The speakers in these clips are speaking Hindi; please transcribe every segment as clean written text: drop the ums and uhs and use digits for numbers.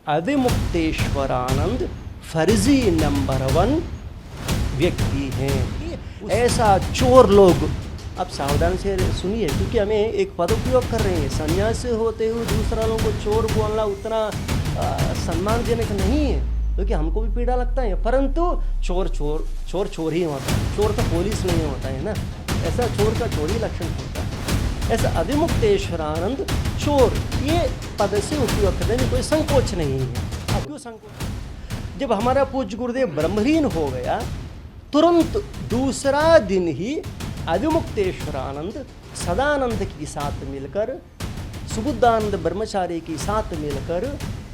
अविमुक्तेश्वरानंद फर्जी नंबर 1 व्यक्ति हैं। ऐसा चोर लोग, अब सावधान से सुनिए क्योंकि हमें एक पदोपयोग कर रहे हैं। सन्यासी होते हुए दूसरा लोगों को चोर बोलना उतना सम्मानजनक नहीं है क्योंकि हमको भी पीड़ा लगता है, परंतु चोर चोर चोर चोर ही होता है, चोर तो पुलिस नहीं होता है ना। ऐसा चोर का चोरी लक्षण होता है। ऐसा अविमुक्तेश्वरानंद चोर ये पद से उपयोग करने में कोई संकोच नहीं है। अब क्यों संकोच? जब हमारा पूज्य गुरुदेव ब्रह्मलीन हो गया तुरंत दूसरा दिन ही अविमुक्तेश्वरानंद सदानंद के साथ मिलकर, सुबुद्धानंद ब्रह्मचारी के साथ मिलकर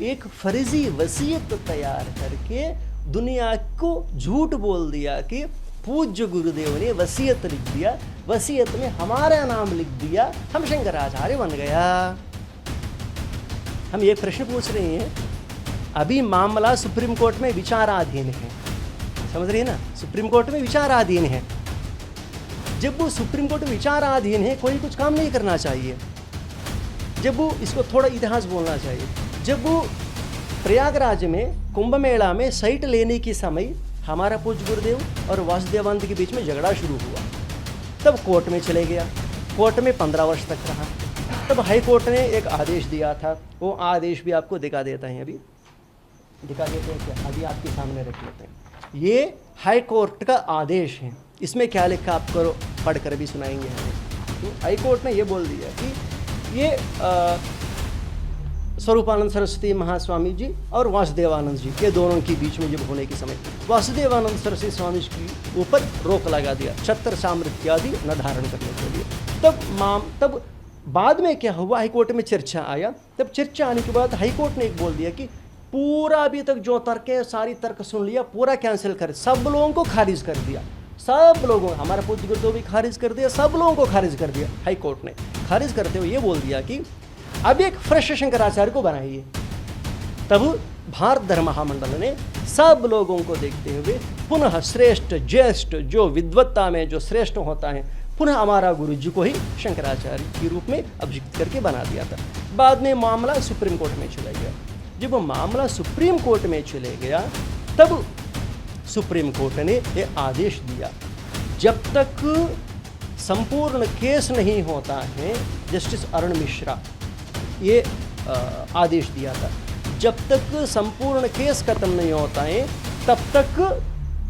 एक फर्जी वसीयत तैयार करके दुनिया को झूठ बोल दिया कि पूज्य गुरुदेव ने वसीयत लिख दिया, वसीयत में हमारा नाम लिख दिया, हम शंकराचार्य बन गया। हम एक प्रश्न पूछ रहे हैं, अभी मामला सुप्रीम कोर्ट में विचाराधीन है, समझ रही है ना, सुप्रीम कोर्ट में विचाराधीन है। जब वो सुप्रीम कोर्ट में विचाराधीन है कोई कुछ काम नहीं करना चाहिए। जब वो इसको थोड़ा इतिहास बोलना चाहिए, जब वो प्रयागराज में कुंभ मेला में साइट लेने के समय हमारा पूज्य गुरुदेव और वासुदेवानंद के बीच में झगड़ा शुरू हुआ, तब कोर्ट में चले गया, कोर्ट में 15 वर्ष तक रहा। तब हाई कोर्ट ने एक आदेश दिया था, वो आदेश भी आपको दिखा देता है, अभी दिखा देते हैं क्या, अभी आपके सामने रख लेते हैं। ये हाई कोर्ट का आदेश है, इसमें क्या लिखा आपको पढ़कर भी सुनाएंगे हमें। तो हाई कोर्ट ने ये बोल दिया कि ये स्वरूपानंद सरस्वती महास्वामी जी और वासुदेवानंद जी के दोनों के बीच में जब होने के समय वासुदेवानंद सरस्वती स्वामी जी के ऊपर रोक लगा दिया, छत्र सामर्थ्य आदि न धारण करने के लिए। तब बाद में क्या हुआ, हाईकोर्ट में चर्चा आया। तब चर्चा आने के बाद हाईकोर्ट ने एक बोल दिया कि पूरा अभी तक जो तर्क है सारी तर्क सुन लिया, पूरा कैंसिल कर, सब लोगों को खारिज कर दिया। सब लोगों, हमारा पूज्य गुरुदेव भी खारिज कर दिया, सब लोगों को खारिज कर दिया। हाई कोर्ट ने खारिज करते हुए ये बोल दिया कि अब एक फ्रेश शंकराचार्य को बनाइए। तब भारत धर्म महामंडल ने सब लोगों को देखते हुए पुनः श्रेष्ठ ज्येष्ठ जो विद्वत्ता में जो श्रेष्ठ होता है, पुनः हमारा गुरु जी को ही शंकराचार्य के रूप में अभिषिक्त करके बना दिया था। बाद में मामला सुप्रीम कोर्ट में चला गया। जब वो मामला सुप्रीम कोर्ट में चले गया तब सुप्रीम कोर्ट ने ये आदेश दिया, जब तक संपूर्ण केस नहीं होता है, जस्टिस अरुण मिश्रा ये आदेश दिया था, जब तक संपूर्ण केस खत्म नहीं होता है तब तक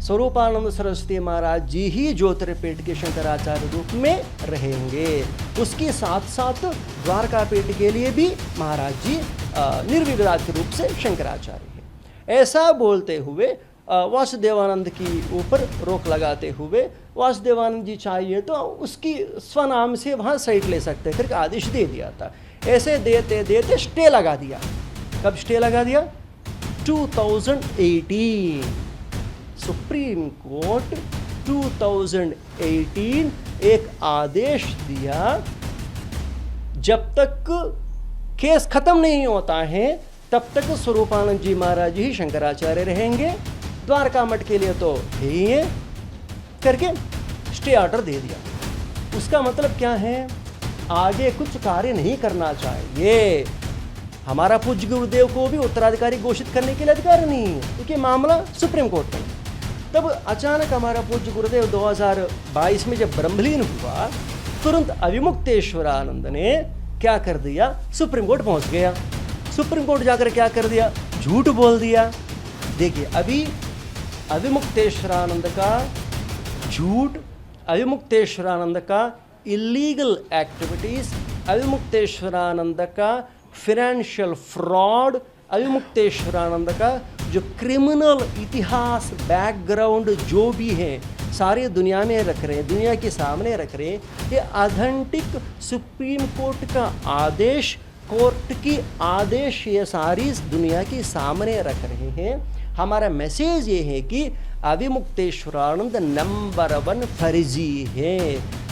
स्वरूपानंद सरस्वती महाराज जी ही ज्योतिर्पीठ के शंकराचार्य रूप में रहेंगे। उसके साथ साथ द्वारकापीठ के लिए भी महाराज जी निर्विवाद के रूप से शंकराचार्य हैं। ऐसा बोलते हुए वासुदेवानंद की ऊपर रोक लगाते हुए, वासुदेवानंद जी चाहिए तो उसकी स्वनाम से वहाँ साइट ले सकते करके आदेश दे दिया था। ऐसे देते देते स्टे लगा दिया। कब स्टे लगा दिया? 2018 सुप्रीम कोर्ट 2018 एक आदेश दिया, जब तक केस खत्म नहीं होता है तब तक स्वरूपानंद जी महाराज ही शंकराचार्य रहेंगे, द्वारका मठ के लिए तो यही है करके स्टे ऑर्डर दे दिया। उसका मतलब क्या है? आगे कुछ कार्य नहीं करना चाहिए। हमारा पूज्य गुरुदेव को भी उत्तराधिकारी घोषित करने के लिए अधिकार नहीं है क्योंकि मामला सुप्रीम कोर्ट में। तब अचानक हमारा पूज्य गुरुदेव 2022 में जब ब्रह्मलीन हुआ, तुरंत अविमुक्तेश्वरानंद ने क्या कर दिया? सुप्रीम कोर्ट पहुंच गया। सुप्रीम कोर्ट जाकर क्या कर दिया? झूठ बोल दिया। देखिए, अभी अविमुक्तेश्वरानंद का झूठ, अविमुक्तेश्वरानंद का इलीगल एक्टिविटीज, अविमुक्तेश्वरानंद का फाइनेंशियल फ्रॉड, अविमुक्तेश्वरानंद का जो क्रिमिनल इतिहास बैकग्राउंड जो भी है सारी दुनिया में रख रहे हैं, दुनिया के सामने रख रहे हैं। ये ऑथेंटिक सुप्रीम कोर्ट का आदेश, कोर्ट की आदेश ये सारी दुनिया के सामने रख रहे हैं। हमारा मैसेज ये है कि अविमुक्तेश्वरानंद नंबर 1 फर्जी है।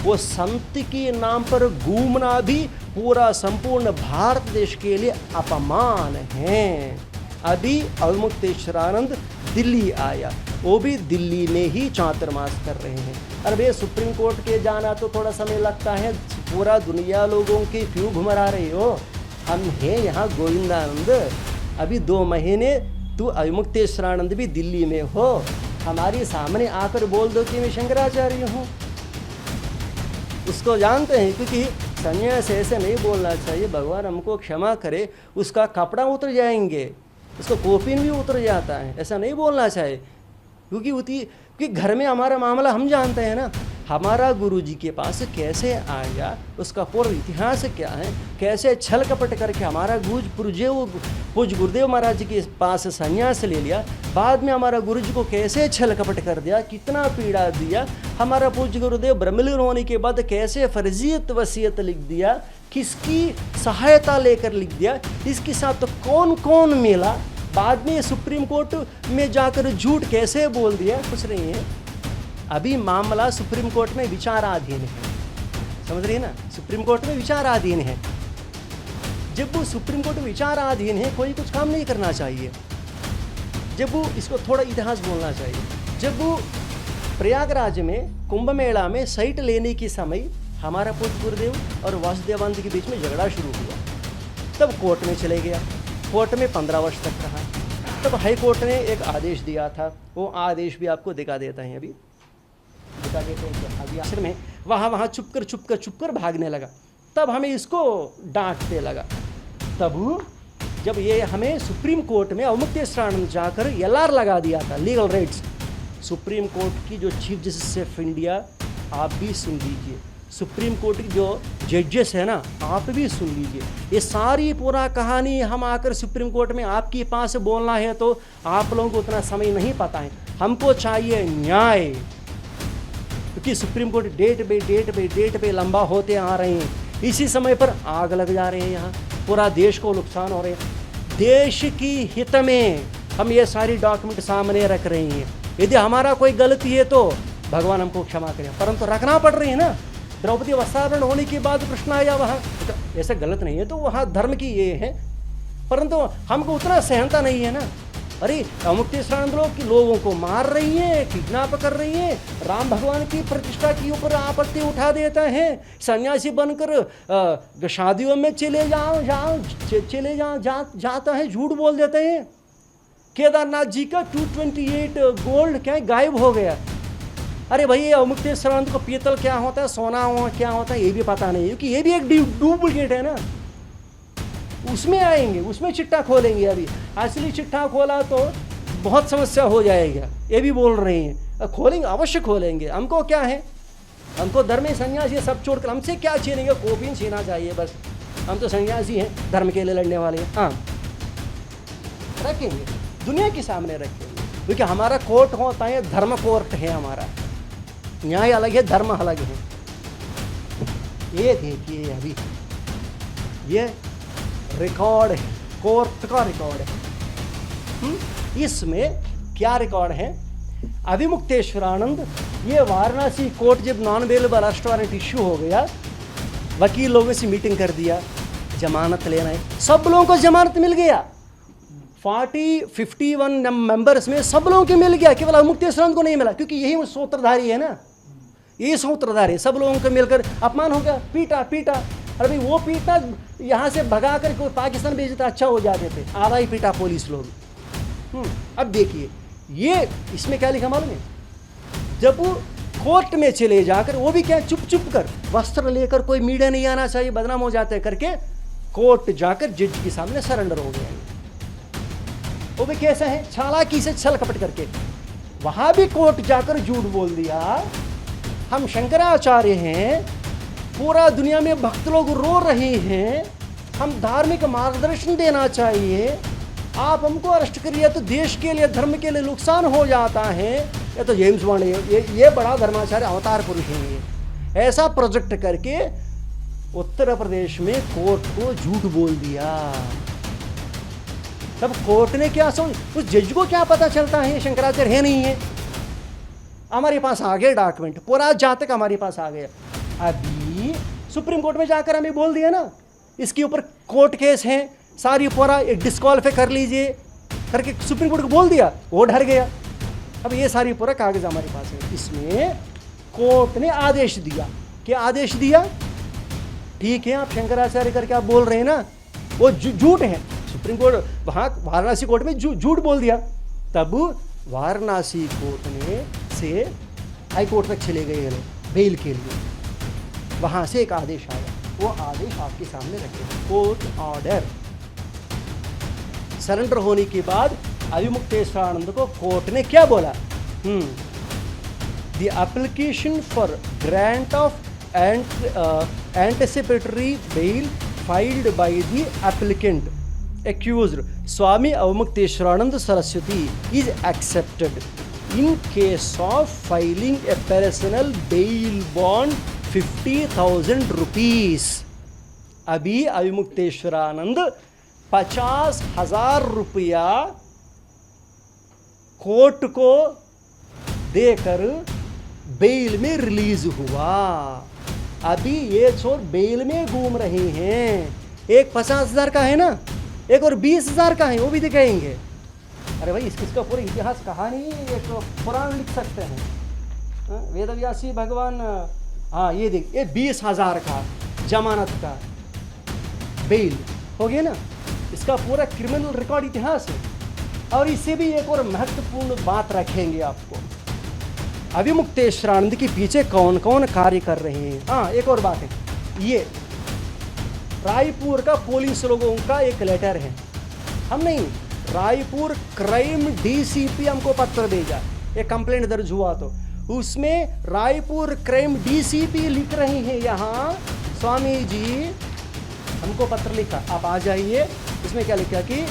वो संत के नाम पर घूमना भी पूरा संपूर्ण भारत देश के लिए अपमान है। अभी अविमुक्तेश्वरानंद दिल्ली आया, वो भी दिल्ली में ही चातुर्मास कर रहे हैं। अरे भैया, सुप्रीम कोर्ट के जाना तो थोड़ा समय लगता है, पूरा दुनिया लोगों की क्यों घुमरा रही हो? हम हैं यहाँ गोविंदानंद, अभी 2 महीने तू अविमुक्तेश्वरानंद भी दिल्ली में हो, हमारे सामने आकर बोल दो कि मैं शंकराचार्य हूँ। उसको जानते हैं, क्योंकि संन्यास ऐसे नहीं बोलना चाहिए, भगवान हमको क्षमा करे, उसका कपड़ा उतर जाएंगे, उसको कोपिन भी उतर जाता है, ऐसा नहीं बोलना चाहिए। क्योंकि घर में हमारा मामला हम जानते हैं ना, हमारा गुरु जी के पास कैसे आया, उसका पूर्व इतिहास क्या है, कैसे छल कपट करके हमारा पूज गुरुदेव महाराज जी के पास संन्यास ले लिया, बाद में हमारा गुरु जी को कैसे छल कपट कर दिया, कितना पीड़ा दिया, हमारा पूज्य गुरुदेव ब्रह्मलीन होने के बाद कैसे फर्जियत वसीयत लिख दिया, किसकी सहायता लेकर लिख दिया, इसके साथ तो कौन कौन मिला, बाद में सुप्रीम कोर्ट में जाकर झूठ कैसे बोल दिया, कुछ नहीं है। अभी मामला सुप्रीम कोर्ट में विचाराधीन है, समझ रही है ना, सुप्रीम कोर्ट में विचाराधीन है। जब वो सुप्रीम कोर्ट में विचाराधीन है, कोई कुछ काम नहीं करना चाहिए। जब वो, इसको थोड़ा इतिहास बोलना चाहिए, जब वो प्रयागराज में कुंभ मेला में साइट लेने के समय हमारा पूज्य गुरुदेव और वासुदेवानंद के बीच में झगड़ा शुरू हुआ, तब कोर्ट में चले गया, कोर्ट में 15 वर्ष तक रहा। तब हाई कोर्ट ने एक आदेश दिया था, वो आदेश भी आपको दिखा देता है, अभी दिखा देते हैं। अभी आखिर में वहाँ चुप कर भागने लगा, तब हमें इसको डांटने लगा। तब जब ये हमें सुप्रीम कोर्ट में अवमुक्तेश्वरानंद जाकर LR लगा दिया था, लीगल राइट्स, सुप्रीम कोर्ट की जो चीफ जस्टिस ऑफ इंडिया, आप भी सुन लीजिए, सुप्रीम कोर्ट की जो जजेस है ना, आप भी सुन लीजिए, ये सारी पूरा कहानी हम आकर सुप्रीम कोर्ट में आपके पास बोलना है तो आप लोगों को उतना समय नहीं पता है। हमको चाहिए न्याय, क्योंकि सुप्रीम कोर्ट डेट पे लंबा होते आ रहे हैं, इसी समय पर आग लग जा रहे हैं, यहाँ पूरा देश को नुकसान हो रहे हैं। देश की हित में हम ये सारी डॉक्यूमेंट सामने रख रहे हैं, यदि हमारा कोई गलती है तो भगवान हमको क्षमा करें, परंतु रखना पड़ रही है ना। द्रौपदी वस्त्रापहरण होने के बाद प्रश्न आया वहाँ, तो ऐसा गलत नहीं है, तो वहाँ धर्म की ये है, परंतु हमको उतना सहनता नहीं है ना। अरे अवमुक्तेश्वरानंद लोगों को मार रही है, किडनैप कर रही है, राम भगवान की प्रतिष्ठा के ऊपर आपत्ति उठा देता है, सन्यासी बनकर शादियों में चले जाता है, झूठ बोल देते हैं। केदारनाथ जी का 228 गोल्ड क्या गायब हो गया। अरे भाई, अवमुक्तेश्वरानंद को पीतल क्या होता है, सोना क्या होता है, ये भी पता नहीं, क्योंकि ये भी एक डुप्लीकेट है ना। उसमें आएंगे, उसमें चिट्ठा खोलेंगे, अभी असली चिट्ठा खोला तो बहुत समस्या हो जाएगा, ये भी बोल रहे हैं। खोलेंगे, अवश्य खोलेंगे, हमको क्या है, हमको धर्म में संन्यास ये सब छोड़कर हमसे क्या छीनेंगे, कॉपी छीना चाहिए बस, हम तो संन्यासी हैं, धर्म के लिए लड़ने वाले हैं। हाँ, रखेंगे, दुनिया के सामने रखेंगे, क्योंकि हमारा कोर्ट होता है, धर्म कोर्ट है हमारा, न्याय अलग है, धर्म अलग है। ये देखिए, अभी ये रिकॉर्ड है, कोर्ट का रिकॉर्ड है। इसमें क्या रिकॉर्ड है, अविमुक्तेश्वरानंद, ये वाराणसी कोर्ट जब non bailable arrest warrant issue हो गया, वकील लोगों से मीटिंग कर दिया, जमानत लेना है, सब लोगों को जमानत मिल गया, 51 मेंबर्स में सब लोगों को मिल गया, केवल अविमुक्तेश्वरानंद को नहीं मिला, क्योंकि यही वो सूत्रधारी है ना, ये सूत्रधारी, सब लोगों को मिलकर अपमान हो गया, पीटा। अरे भाई, वो पीटा यहाँ से भगा कर कोई पाकिस्तान भेजता अच्छा हो जाते थे, आधा ही पीटा पुलिस लोग। अब देखिए, ये इसमें क्या लिखा मालूम है, जब वो कोर्ट में चले जाकर, वो भी क्या चुप कर, वस्त्र लेकर, कोई मीडिया नहीं आना चाहिए, बदनाम हो जाते करके कोर्ट जाकर जज के सामने सरेंडर हो गया। वो भी कैसा है, चालाकी से छल कपट करके, वहां भी कोर्ट जाकर झूठ बोल दिया, हम शंकराचार्य हैं, पूरा दुनिया में भक्त लोग रो रहे हैं, हम धार्मिक मार्गदर्शन देना चाहिए, आप हमको अरेस्ट करिए तो देश के लिए, धर्म के लिए नुकसान हो जाता है। ये तो जेम्स बॉन्ड है, ये बड़ा धर्माचार्य अवतार पुरुष है, ये ऐसा प्रोजेक्ट करके उत्तर प्रदेश में कोर्ट को झूठ बोल दिया। तब कोर्ट ने क्या सोच, उस जज को क्या पता चलता है शंकराचार्य है नहीं है। हमारे पास आ गए डॉक्यूमेंट, पूरा जातक हमारे पास आ गया। अभी सुप्रीम कोर्ट में जाकर हमें बोल दिया ना, इसके ऊपर कोर्ट केस है, सारी पूरा डिस्क्वालीफाई कर लीजिए करके सुप्रीम कोर्ट को बोल दिया, वो डर गया। अब ये सारी पूरा कागज हमारे पास है, इसमें कोर्ट ने आदेश दिया। क्या आदेश दिया, ठीक है आप शंकराचार्य करके आप बोल रहे हैं ना, वो झूठ है, सुप्रीम कोर्ट वहाँ वाराणसी कोर्ट में झूठ बोल दिया, तब वाराणसी कोर्ट ने से हाई कोर्ट तक चले गए ये लोग बेल के लिए। वहाँ से एक आदेश आया, वो आदेश आपके सामने रखे, कोर्ट ऑर्डर। सरेंडर होने के बाद अविमुक्तेश्वरानंद को कोर्ट ने क्या बोला? The application for grant of anticipatory bell filed by the applicant accused Swami Avamukteश्वरानंद Saraswati is accepted in case of filing a personal bail bond 50,000 rupees। अभी अविमुक्तेश्वरानंद 50,000 रुपया कोर्ट को देकर बेल में रिलीज हुआ। अभी ये चोर बेल में घूम रहे हैं, एक 50,000 का है ना, एक और 20,000 का है, वो भी दिखाएंगे। अरे भाई इसका पूरा इतिहास कहानी एक पुराण लिख सकते हैं। वेदव्यासी भगवान, हाँ ये देख, ये 20,000 का जमानत का बेल हो गया ना, इसका पूरा क्रिमिनल रिकॉर्ड इतिहास है। और इससे भी एक और महत्वपूर्ण बात रखेंगे आपको, अविमुक्तेश्वरानंद के पीछे कौन कौन कार्य कर रहे हैं। हाँ एक और बात है, ये रायपुर का पुलिस लोगों का एक लेटर है, हम नहीं, रायपुर क्राइम डीसीपी हमको पत्र भेजा, एक कंप्लेंट दर्ज हुआ तो उसमें रायपुर क्राइम डीसीपी लिख रहे हैं, यहाँ स्वामी जी हमको पत्र लिखा, आप आ जाइए। इसमें क्या लिखा कि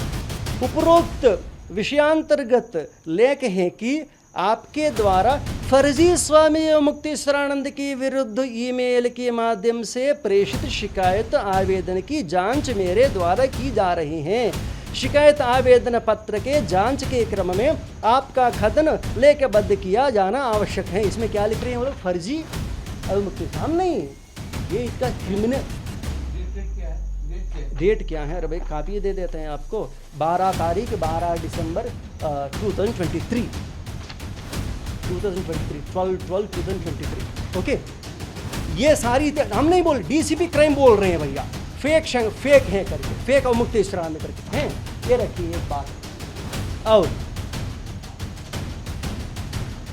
उपरोक्त विषयांतर्गत लेख है कि आपके द्वारा फर्जी स्वामी मुक्तेश्वरानंद के विरुद्ध ईमेल के माध्यम से प्रेषित शिकायत आवेदन की जांच मेरे द्वारा की जा रही है। शिकायत आवेदन पत्र के जांच के क्रम में आपका कथन लेखबद्ध किया जाना आवश्यक है। इसमें क्या लिख रहे हैं वो लोग? फर्जी अविमुक्तेश्वर, हम नहीं, ये इसका क्रिमिनल डेट क्या है? अरे भाई कापी दे देते हैं आपको, 12 तारीख 12 दिसंबर 2023 12/12/2023। ओके, ये सारी हम नहीं बोल, डीसीपी क्राइम बोल रहे हैं भैया, फेक है करके, फेक अवमुक्तेश्वरानंद करके हैं। ये रखिए एक बात, और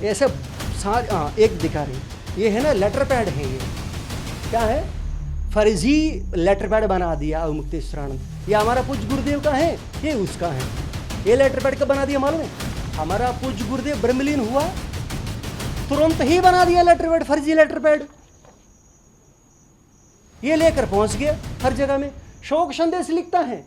ऐसे सारे, हाँ एक दिखा रही, ये है ना लेटर पैड है, ये क्या है? फर्जी लेटर पैड बना दिया अवमुक्तेश्वरानंद। ये हमारा पूज्य गुरुदेव का है, ये उसका है। ये लेटर पैड कब बना दिया मालूम है? हमारा पूज्य गुरुदेव ब्रह्मलीन हुआ तुरंत ही बना दिया लेटर पैड, फर्जी लेटर पैड। ये लेकर पहुंच गया हर जगह में, शोक संदेश लिखता है।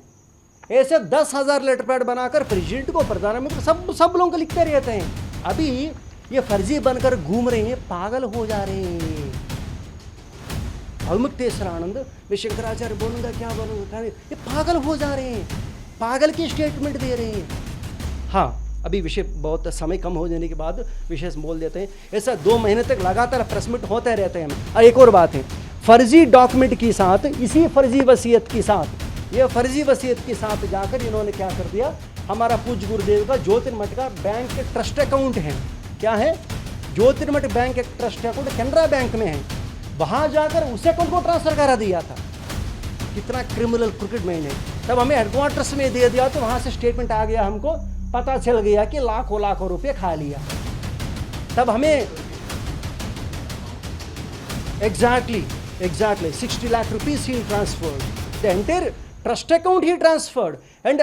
ऐसे 10,000 लेटर पैड बनाकर प्रेसिडेंट को, प्रधानमंत्री, सब लोगों को लिखते रहते हैं। अभी ये फर्जी बनकर घूम रहे हैं, पागल हो जा रहे हैं। अवमुक्तेश्वरानंद, मैं शंकराचार्य बोलूंगा क्या बोलूंगा, ये पागल हो जा रहे हैं, पागल की स्टेटमेंट दे रहे हैं। हाँ अभी विषय बहुत समय कम हो जाने के बाद विशेष बोल देते हैं। ऐसा 2 महीने तक लगातार प्रेस मीट होते रहते हैं। और एक और बात है, फर्जी डॉक्यूमेंट के साथ, इसी फर्जी वसीयत के साथ, ये फर्जी वसीयत के साथ जाकर इन्होंने क्या कर दिया, हमारा पूज्य गुरुदेव का ज्योतिर्मठ का बैंक ट्रस्ट अकाउंट है, क्या है? Jyotirmath bank trust account Canara bank में है, वहां जाकर उस अकाउंट को ट्रांसफर करा दिया था। कितना क्रिमिनल क्रिकेट मैन है। तब हमें हेडक्वार्टर्स में दे दिया तो वहां से स्टेटमेंट आ गया, हमको पता चल गया कि लाखों रुपए खा लिया। तब हमें exactly 60 lakh rupees he transferred, the entire trust account he transferred, and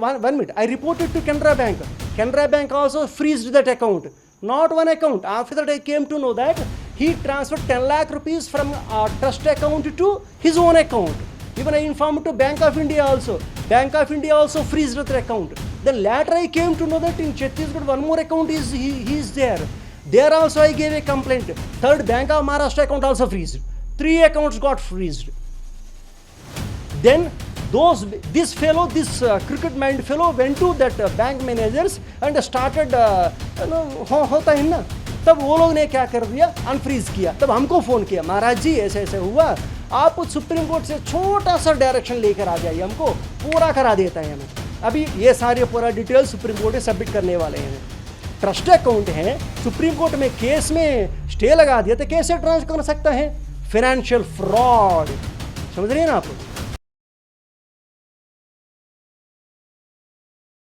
one minute, I reported to Canara Bank. Canara Bank also freezed that account, not one account. After that I came to know that he transferred 10 lakh rupees from trust account to his own account. Even I informed to Bank of India also. Bank of India also freezed that account. Then later I came to know that in Chhattisgarh one more account is there. There also I gave a complaint. Third, Bank of Maharashtra account also freezed. 3 accounts got freezed. Then this cricket mind fellow went to that bank managers and started होता है ना, तब वो लोग ने क्या कर दिया, अनफ्रीज किया। तब हमको फ़ोन किया, महाराज जी ऐसे ऐसे हुआ, आप सुप्रीम कोर्ट से छोटा सा डायरेक्शन लेकर आ जाइए, हमको पूरा करा देता है हमें। अभी ये सारे पूरा डिटेल सुप्रीम कोर्ट में सबमिट करने वाले हैं। ट्रस्ट अकाउंट है, सुप्रीम कोर्ट में केस में स्टे लगा दिया तो कैसे ट्रांसफर कर सकता है? फाइनेंशियल फ्रॉड, समझ रहे हैं ना आप?